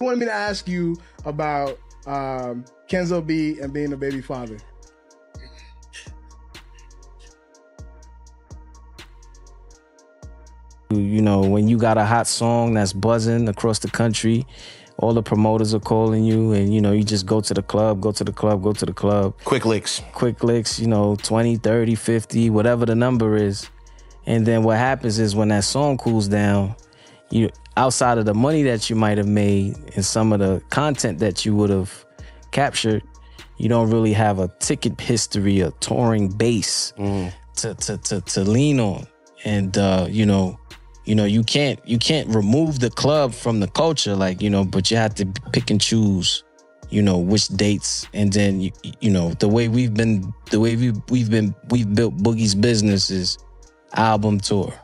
He wanted me to ask you about Kenzo B and being a baby father. You know, when you got a hot song that's buzzing across the country, all the promoters are calling you, and you know, you just go to the club. Quick licks, you know, 20, 30, 50, whatever the number is. And then what happens is when that song cools down, you outside of the money that you might have made and some of the content that you would have captured, you don't really have a ticket history, a touring base to lean on. And you can't remove the club from the culture, like, you know, but you have to pick and choose, you know, which dates. And then you know, the way we've built Boogie's business is album tour.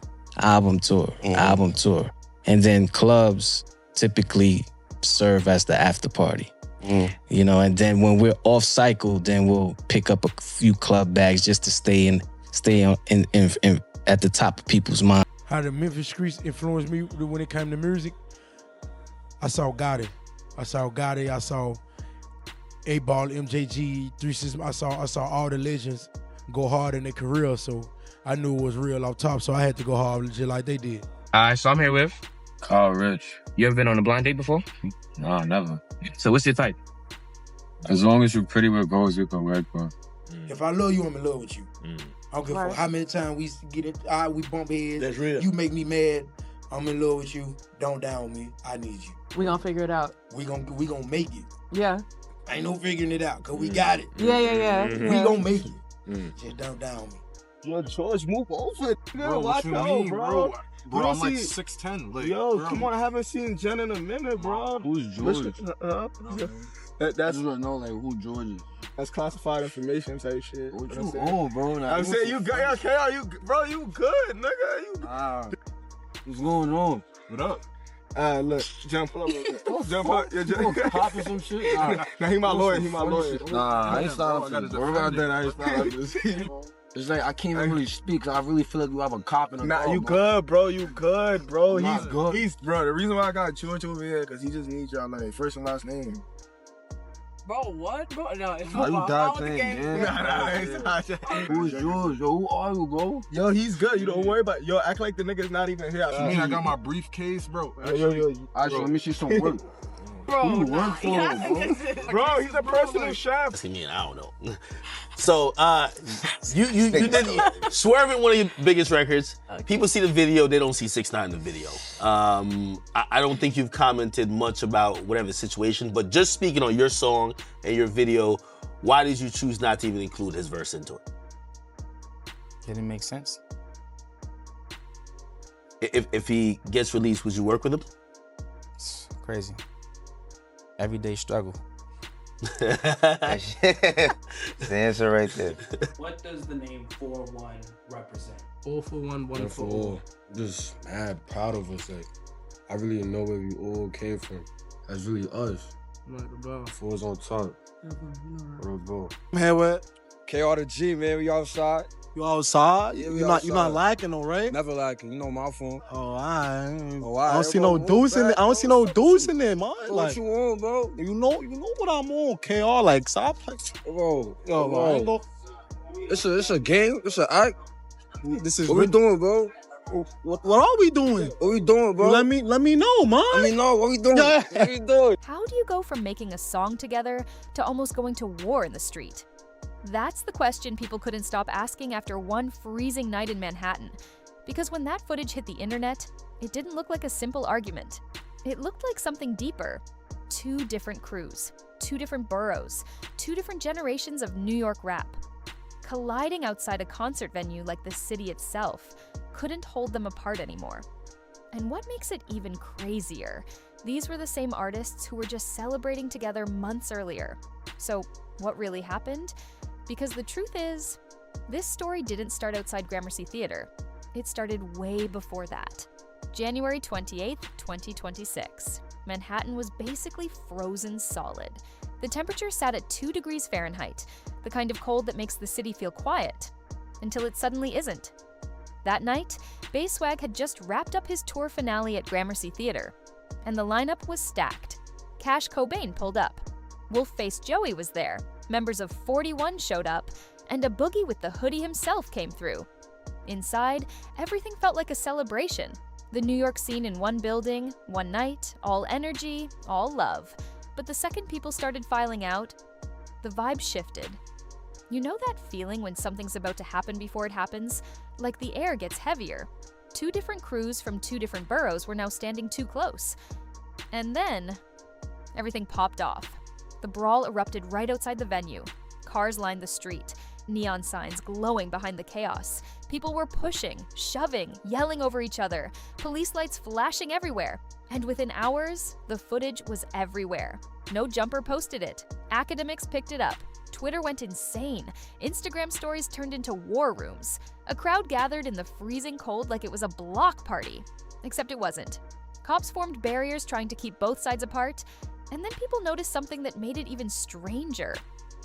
And then clubs typically serve as the after party. You know, and then when we're off cycle, then we'll pick up a few club bags just to stay at the top of people's minds. How the Memphis streets influenced me when it came to music. I saw Gotti. I saw 8Ball, MJG, 3 Systems. I saw all the legends go hard in their career, so I knew it was real off top, so I had to go hard just like they did. So I'm here with Richh. You ever been on a blind date before? No, never. So what's your type? As long as you're pretty with girls, you can work, bro. If I love you, I'm in love with you. I don't give a fuck how many times we get it, we bump heads. That's real. You make me mad. I'm in love with you. Don't down me. I need you. We gonna figure it out. We gonna make it. Yeah. Ain't no figuring it out, cause we got it. Yeah. We gonna make it. Just don't down me. Yo, George, move over. Bro, watch out, bro. Bro, I'm like 6'10". Like, yo, bro. come on, I haven't seen Jen in a minute, bro. Who's George? That's not know like who George is. That's classified information type shit. What you on, bro? Now, I'm saying you good, KR, you good, nigga. What's going on? What up? Look, jump up. Jump up. Popping some shit. Nah, he my lawyer. Nah, I ain't starting to worry about that. I ain't starting to. It's like I can't even really speak. I really feel like you have a cop in the Nah, car, you bro. good, bro. You good, bro. Nah, He's good. Bro, the reason why I got George over here, because he just needs y'all like first and last name. Bro, what? Bro, no, it's Are you done playing Nah, Who's George? Yo, who are you, bro? Yo, he's good. You don't worry about it. Yo, act like the nigga's not even here. You mean I got my briefcase, bro. Yo. Actually, let me see some work. Bro, who you work for, bro? Bro, he's a personal chef. I mean, I don't know. So, you did Swerving, one of your biggest records. People see the video, they don't see 6ix9ine in the video. I don't think you've commented much about whatever situation, but just speaking on your song and your video, why did you choose not to even include his verse into it? Didn't make sense. If he gets released, would you work with him? It's crazy. Everyday struggle. That's the answer right there. What does the name 4-1 represent? All for one, one for all. Just mad proud of us. Like, I really know where we all came from. That's really us. Four's on top. Real bro. I'm here with KR the G, man. We outside. you outside. Yeah, You're not lacking though, right? Never lacking. You know my phone. Oh, all right. I don't see no dudes in there. I don't see no dudes in there, man. What Like, you want, bro? you know what I'm on. KR, like, stop. Bro, Yo, it's a game. It's an act. This is What we doing, bro? What are we doing? What we doing, bro? Let me know, man. Let me know. What we doing? Yeah. What we doing? How do you go from making a song together to almost going to war in the street? That's the question people couldn't stop asking after one freezing night in Manhattan. Because when that footage hit the internet, it didn't look like a simple argument. It looked like something deeper. 2 different crews, 2 different boroughs, 2 different generations of New York rap. Colliding outside a concert venue like the city itself couldn't hold them apart anymore. And what makes it even crazier, these were the same artists who were just celebrating together months earlier. So what really happened? Because the truth is, this story didn't start outside Gramercy Theater. It started way before that. January 28th, 2026. Manhattan was basically frozen solid. The temperature sat at 2 degrees Fahrenheit, the kind of cold that makes the city feel quiet, until it suddenly isn't. That night, Bayswag had just wrapped up his tour finale at Gramercy Theater, and the lineup was stacked. Cash Cobain pulled up. Wolf-faced Joey was there. Members of 41 showed up, and a Boogie with the hoodie himself came through. Inside, everything felt like a celebration. The New York scene in one building, one night, all energy, all love. But the second people started filing out, the vibe shifted. You know that feeling when something's about to happen before it happens? Like the air gets heavier. 2 different crews from 2 different boroughs were now standing too close. And then, everything popped off. The brawl erupted right outside the venue. Cars lined the street, neon signs glowing behind the chaos. People were pushing, shoving, yelling over each other, police lights flashing everywhere. And within hours, the footage was everywhere. No jumper posted it. Academics picked it up. Twitter went insane. Instagram stories turned into war rooms. A crowd gathered in the freezing cold like it was a block party. Except it wasn't. Cops formed barriers trying to keep both sides apart, and then people noticed something that made it even stranger.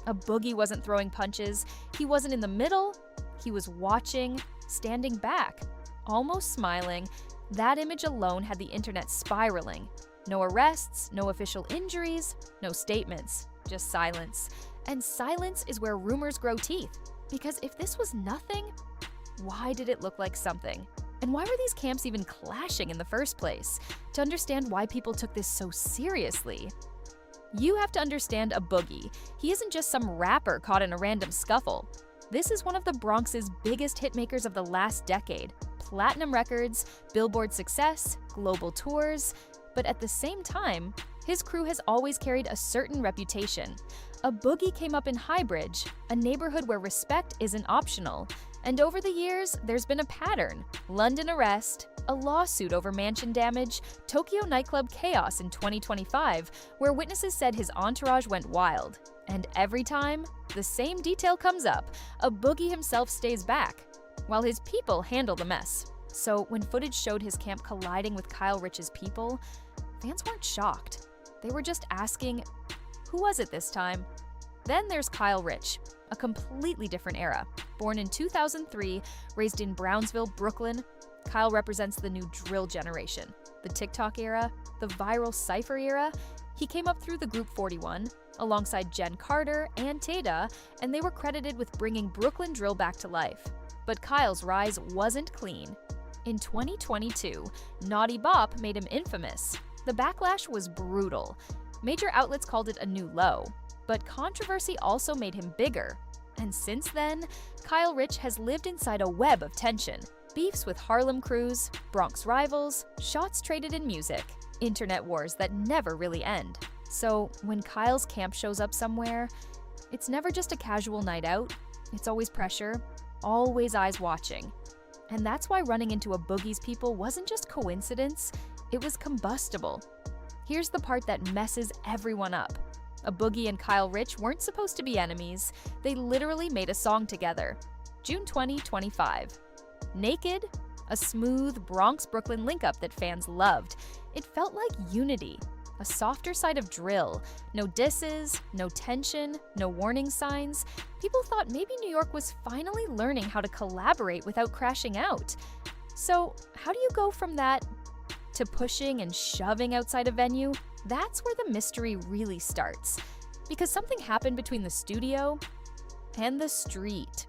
A Boogie wasn't throwing punches. He wasn't in the middle. He was watching, standing back, almost smiling. That image alone had the internet spiraling. No arrests, no official injuries, no statements, just silence. And silence is where rumors grow teeth. Because if this was nothing, why did it look like something? And why were these camps even clashing in the first place? To understand why people took this so seriously, you have to understand a Boogie. He isn't just some rapper caught in a random scuffle. This is one of the Bronx's biggest hitmakers of the last decade. Platinum records, Billboard success, global tours. But at the same time, his crew has always carried a certain reputation. A Boogie came up in Highbridge, a neighborhood where respect isn't optional. And over the years, there's been a pattern. London arrest, a lawsuit over mansion damage, Tokyo nightclub chaos in 2025, where witnesses said his entourage went wild. And every time, the same detail comes up. A Boogie himself stays back, while his people handle the mess. So when footage showed his camp colliding with Kyle Richh's people, fans weren't shocked. They were just asking, who was it this time? Then there's Kyle Richh, a completely different era. Born in 2003, raised in Brownsville, Brooklyn, Kyle represents the new drill generation, the TikTok era, the viral cypher era. He came up through the group 41, alongside Jen Carter and Teda, and they were credited with bringing Brooklyn drill back to life. But Kyle's rise wasn't clean. In 2022, Naughty Bop made him infamous. The backlash was brutal. Major outlets called it a new low. But controversy also made him bigger. And since then, Kyle Richh has lived inside a web of tension. Beefs with Harlem crews, Bronx rivals, shots traded in music, internet wars that never really end. So when Kyle's camp shows up somewhere, it's never just a casual night out. It's always pressure, always eyes watching. And that's why running into a Boogie's people wasn't just coincidence, it was combustible. Here's the part that messes everyone up. A Boogie and Kyle Richh weren't supposed to be enemies. They literally made a song together. June 2025. Naked, a smooth Bronx-Brooklyn link-up that fans loved. It felt like unity, a softer side of drill. No disses, no tension, no warning signs. People thought maybe New York was finally learning how to collaborate without crashing out. So how do you go from that to pushing and shoving outside a venue? That's where the mystery really starts. Because something happened between the studio and the street.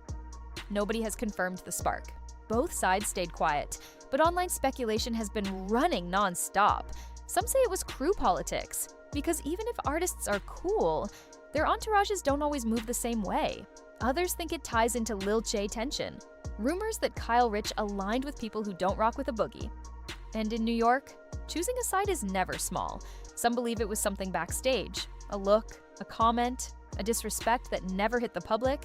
Nobody has confirmed the spark. Both sides stayed quiet, but online speculation has been running non-stop. Some say it was crew politics, because even if artists are cool, their entourages don't always move the same way. Others think it ties into Lil Che tension. Rumors that Kyle Richh aligned with people who don't rock with a Boogie. And in New York, choosing a side is never small. Some believe it was something backstage, a look, a comment, a disrespect that never hit the public.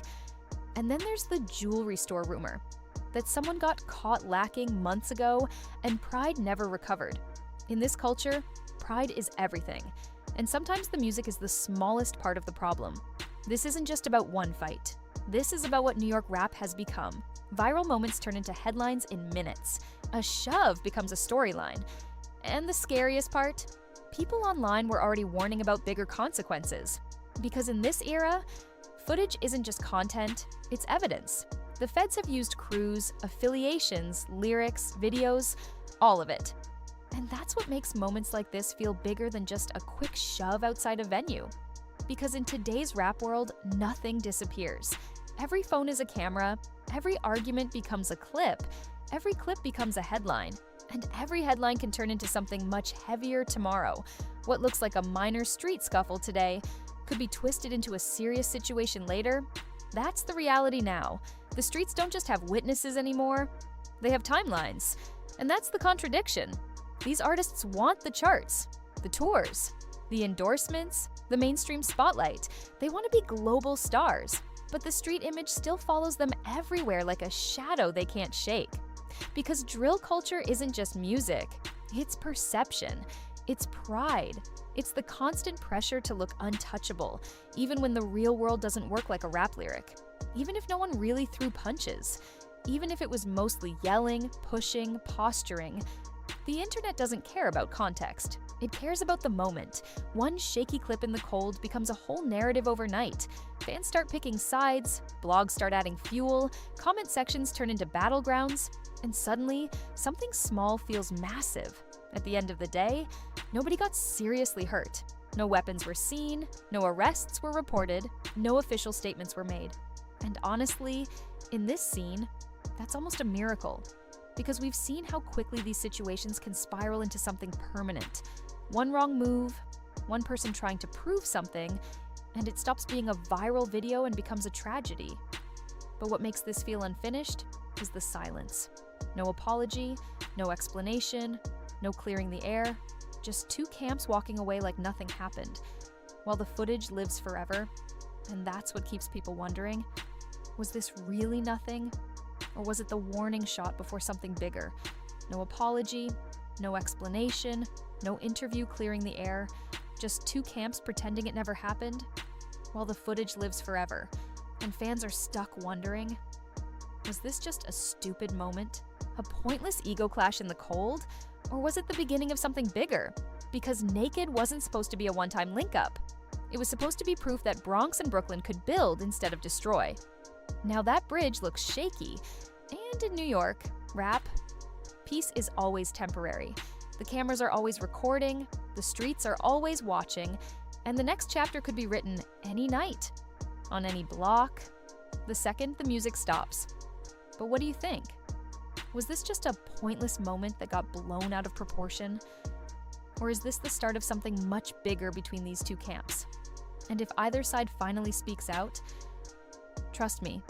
And then there's the jewelry store rumor that someone got caught lacking months ago and pride never recovered. In this culture, pride is everything, and sometimes the music is the smallest part of the problem. This isn't just about one fight. This is about what New York rap has become. Viral moments turn into headlines in minutes. A shove becomes a storyline. And the scariest part? People online were already warning about bigger consequences. Because in this era, footage isn't just content, it's evidence. The feds have used crews, affiliations, lyrics, videos, all of it. And that's what makes moments like this feel bigger than just a quick shove outside a venue. Because in today's rap world, nothing disappears. Every phone is a camera, every argument becomes a clip, every clip becomes a headline, and every headline can turn into something much heavier tomorrow. What looks like a minor street scuffle today could be twisted into a serious situation later. That's the reality now. The streets don't just have witnesses anymore, they have timelines. And that's the contradiction. These artists want the charts, the tours, the endorsements, the mainstream spotlight. They want to be global stars, but the street image still follows them everywhere like a shadow they can't shake. Because drill culture isn't just music, it's perception, it's pride, it's the constant pressure to look untouchable, even when the real world doesn't work like a rap lyric, even if no one really threw punches, even if it was mostly yelling, pushing, posturing. The internet doesn't care about context. It cares about the moment. One shaky clip in the cold becomes a whole narrative overnight. Fans start picking sides, blogs start adding fuel, comment sections turn into battlegrounds, and suddenly, something small feels massive. At the end of the day, nobody got seriously hurt. No weapons were seen, no arrests were reported, no official statements were made. And honestly, in this scene, that's almost a miracle. Because we've seen how quickly these situations can spiral into something permanent. One wrong move, one person trying to prove something, and it stops being a viral video and becomes a tragedy. But what makes this feel unfinished is the silence. No apology, no explanation, no clearing the air, just two camps walking away like nothing happened, while the footage lives forever. And that's what keeps people wondering, was this really nothing? Or was it the warning shot before something bigger? No apology, no explanation, no interview clearing the air, just two camps pretending it never happened, while the footage lives forever, and fans are stuck wondering, was this just a stupid moment? A pointless ego clash in the cold? Or was it the beginning of something bigger? Because Naked wasn't supposed to be a one-time link-up. It was supposed to be proof that Bronx and Brooklyn could build instead of destroy. Now that bridge looks shaky, and in New York, rap, peace is always temporary. The cameras are always recording, the streets are always watching, and the next chapter could be written any night, on any block, the second the music stops. But what do you think? Was this just a pointless moment that got blown out of proportion? Or is this the start of something much bigger between these two camps? And if either side finally speaks out, trust me,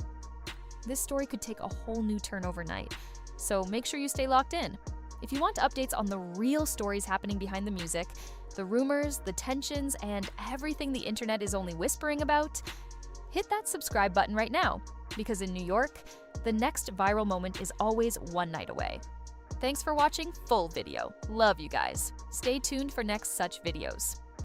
this story could take a whole new turn overnight. So make sure you stay locked in. If you want updates on the real stories happening behind the music, the rumors, the tensions, and everything the internet is only whispering about, hit that subscribe button right now, because in New York, the next viral moment is always one night away. Thanks for watching full video. Love you guys. Stay tuned for next such videos.